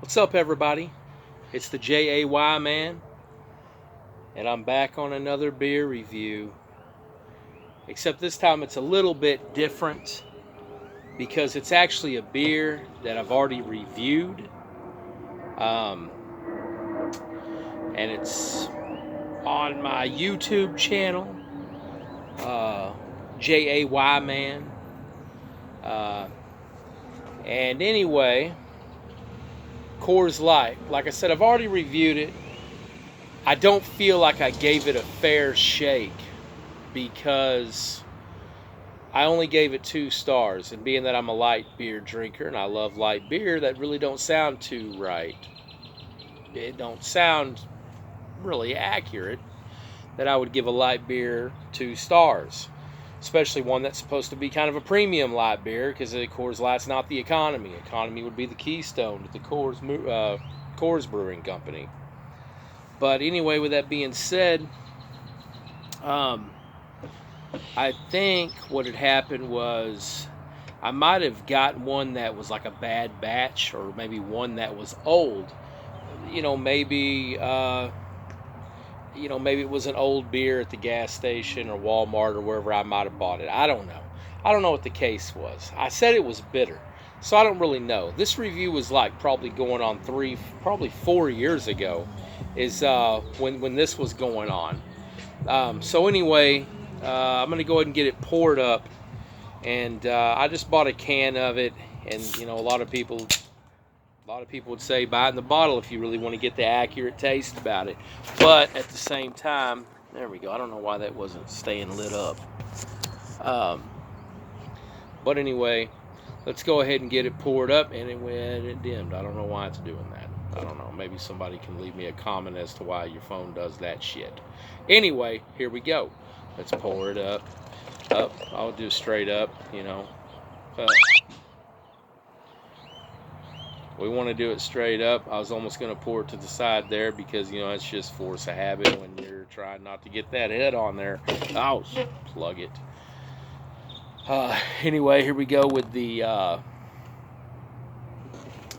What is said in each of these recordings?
What's up, everybody? It's the JAY man, and I'm back on another beer review. Except this time it's a little bit different because it's actually a beer that I've already reviewed, um, and it's on my YouTube channel, uh, JAY man. Uh, and anyway, Coors Light. Like I said, I've already reviewed it. I don't feel like I gave it a fair shake because I only gave it 2 stars, and being that I'm a light beer drinker and I love light beer, that really don't sound too right. It don't sound really accurate that I would give a light beer 2 stars, especially one that's supposed to be kind of a premium light beer, because the Coors Light's not the economy. Economy would be the Keystone, the Coors Brewing Company. But anyway, with that being said, I think what had happened was I might have gotten one that was like a bad batch, or maybe one that was old. Maybe it was an old beer at the gas station or Walmart or wherever I might have bought it. I don't know. I don't know what the case was. I said it was bitter, so I don't really know. This review was like probably going on probably 4 years ago, is when this was going on. So anyway, I'm gonna go ahead and get it poured up, and I just bought a can of it. And a lot of people would say buy it in the bottle if you really want to get the accurate taste about it. But at the same time, there we go. I don't know why that wasn't staying lit up. But anyway, let's go ahead and get it poured up, and it dimmed. I don't know why it's doing that. I don't know. Maybe somebody can leave me a comment as to why your phone does that shit. Anyway, here we go. Let's pour it up. I'll do straight up, we want to do it straight up. I was almost going to pour it to the side there because, it's just force of habit when you're trying not to get that head on there. Oh, plug it. Anyway, here we go with the...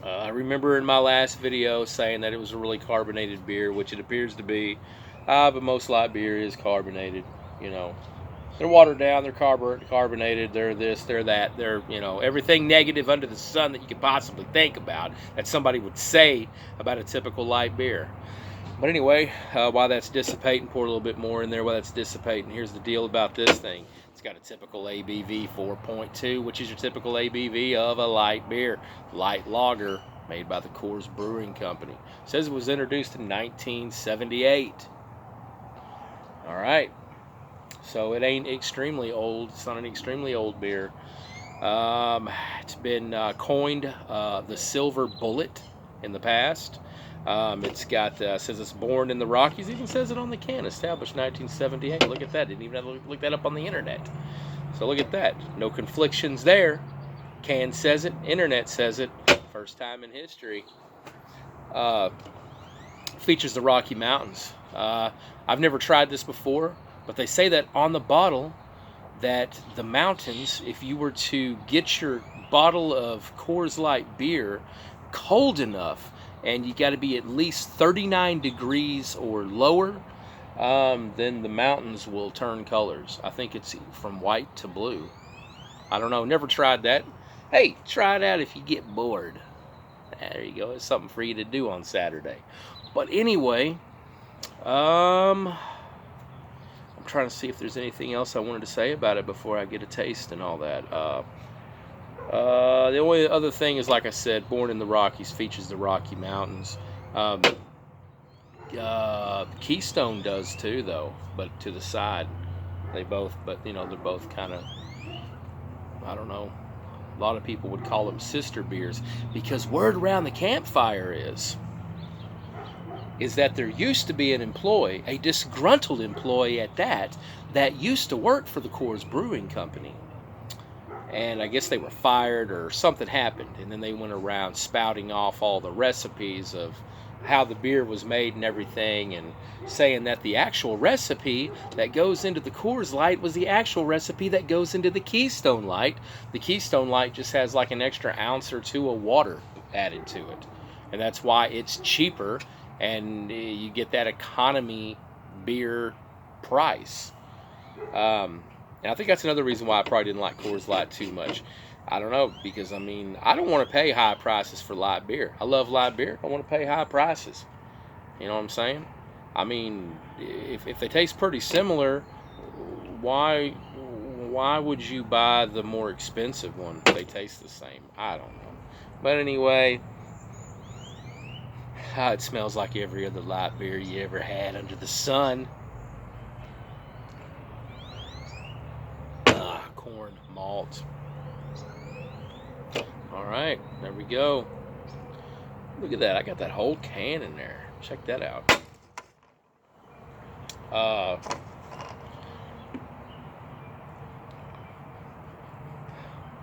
I remember in my last video saying that it was a really carbonated beer, which it appears to be. But most light beer is carbonated, They're watered down, they're carbonated, they're this, they're that, they're, everything negative under the sun that you could possibly think about that somebody would say about a typical light beer. But anyway, while that's dissipating, pour a little bit more in there while that's dissipating. Here's the deal about this thing. It's got a typical ABV 4.2, which is your typical ABV of a light beer. Light lager made by the Coors Brewing Company. It says it was introduced in 1978. All right. So it ain't extremely old. It's not an extremely old beer. It's been coined the Silver Bullet in the past. It's got says it's born in the Rockies. Even says it on the can. Established 1978. Look at that. Didn't even have to look that up on the internet. So look at that. No conflictions there. Can says it. Internet says it. First time in history. Features the Rocky Mountains. I've never tried this before, but they say that on the bottle that the mountains, if you were to get your bottle of Coors Light beer cold enough, and you got to be at least 39 degrees or lower, then the mountains will turn colors. I think it's from white to blue. I don't know. Never tried that. Hey, try it out if you get bored. There you go. It's something for you to do on Saturday. But anyway, I'm trying to see if there's anything else I wanted to say about it before I get a taste and all that. The only other thing is, like I said, born in the Rockies, features the Rocky Mountains. Keystone does too, though, but to the side. They're both kind of, I don't know, a lot of people would call them sister beers, because word around the campfire is that there used to be an employee, a disgruntled employee at that used to work for the Coors Brewing Company. And I guess they were fired or something happened, and then they went around spouting off all the recipes of how the beer was made and everything, and saying that the actual recipe that goes into the Coors Light was the actual recipe that goes into the Keystone Light. The Keystone Light just has like an extra ounce or two of water added to it. and that's why it's cheaper, and you get that economy beer price. And I think that's another reason why I probably didn't like Coors Light too much. I don't know, because I mean, I don't want to pay high prices for light beer. I love light beer. I want to pay high prices. You know what I'm saying? I mean, if they taste pretty similar, why would you buy the more expensive one if they taste the same? I don't know. But anyway, it smells like every other light beer you ever had under the sun. Corn malt. All right, there we go. Look at that. I got that whole can in there. Check that out.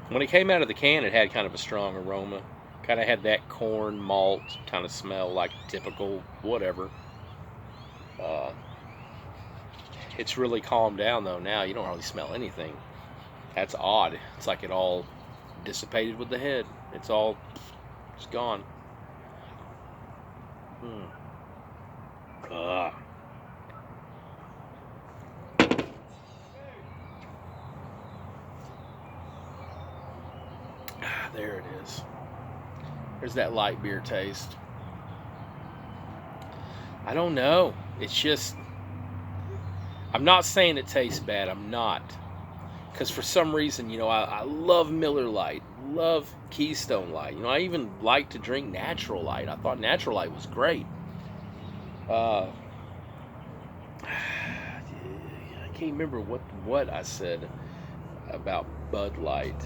When it came out of the can, it had kind of a strong aroma. Kind of had that corn malt kind of smell, like typical whatever. It's really calmed down though now. You don't really smell anything. That's odd. It's like it all dissipated with the head. It's gone. There it is. There's that light beer taste. I don't know. It's just, I'm not saying it tastes bad. I'm not. Because for some reason, you know, I love Miller Lite, love Keystone Light. You know, I even like to drink Natural Light. I thought Natural Light was great. I can't remember what I said about Bud Light.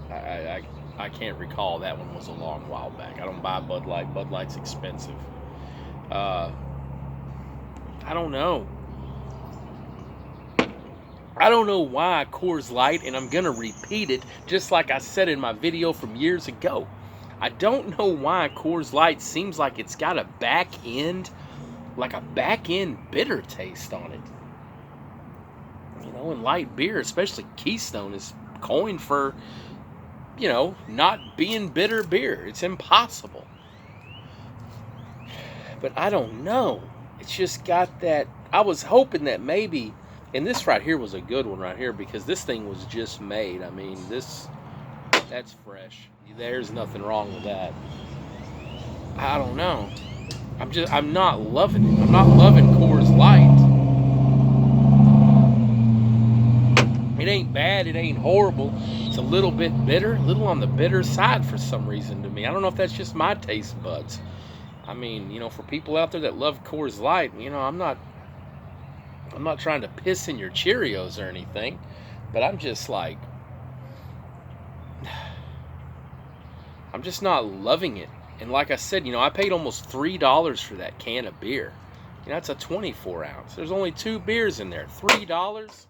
I can't recall. That one was a long while back. I don't buy Bud Light. Bud Light's expensive. I don't know. I don't know why Coors Light, and I'm going to repeat it just like I said in my video from years ago. I don't know why Coors Light seems like it's got a back end bitter taste on it. You know, and light beer, especially Keystone, is coined for, you know, not being bitter beer. It's impossible. But I don't know. It's just got that. I was hoping that maybe, and this right here was a good one right here, because this thing was just made. I mean, that's fresh. There's nothing wrong with that. I don't know. I'm not loving it. I'm not loving Coors Light. It ain't bad. It ain't horrible. It's a little bit bitter, a little on the bitter side for some reason to me. I don't know if that's just my taste buds. I mean, you know, for people out there that love Coors Light, you know, I'm not trying to piss in your Cheerios or anything, but I'm just like, I'm just not loving it. And like I said, you know, I paid almost $3 for that can of beer. You know, it's a 24 ounce. There's only 2 beers in there. $3?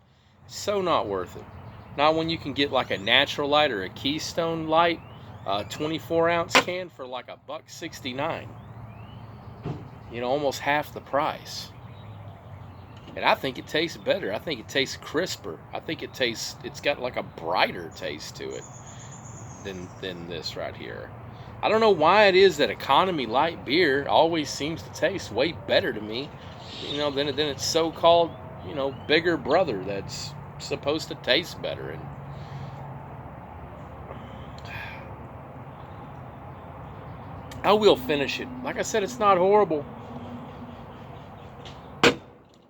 So not worth it. Not when you can get like a Natural Light or a Keystone Light, 24 ounce can for like $1.69. You know, almost half the price. And I think it tastes better. I think it tastes crisper. I think it's got like a brighter taste to it than this right here. I don't know why it is that economy light beer always seems to taste way better to me, you know, than its so-called, you know, bigger brother that's supposed to taste better. And I will finish it. Like I said, it's not horrible.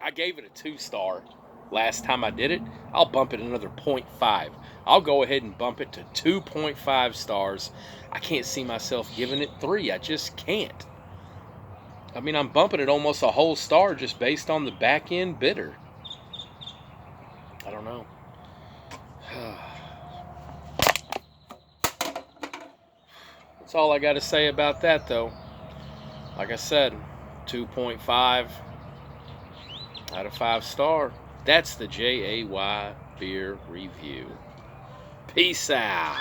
I gave it a 2-star last time I did it. I'll bump it another 0.5. I'll go ahead and bump it to 2.5 stars. I can't see myself giving it 3. I just can't. I mean, I'm bumping it almost a whole star just based on the back end bitter. I don't know. That's all I got to say about that, though. Like I said, 2.5 out of 5 star. That's the JAY beer review. Peace out.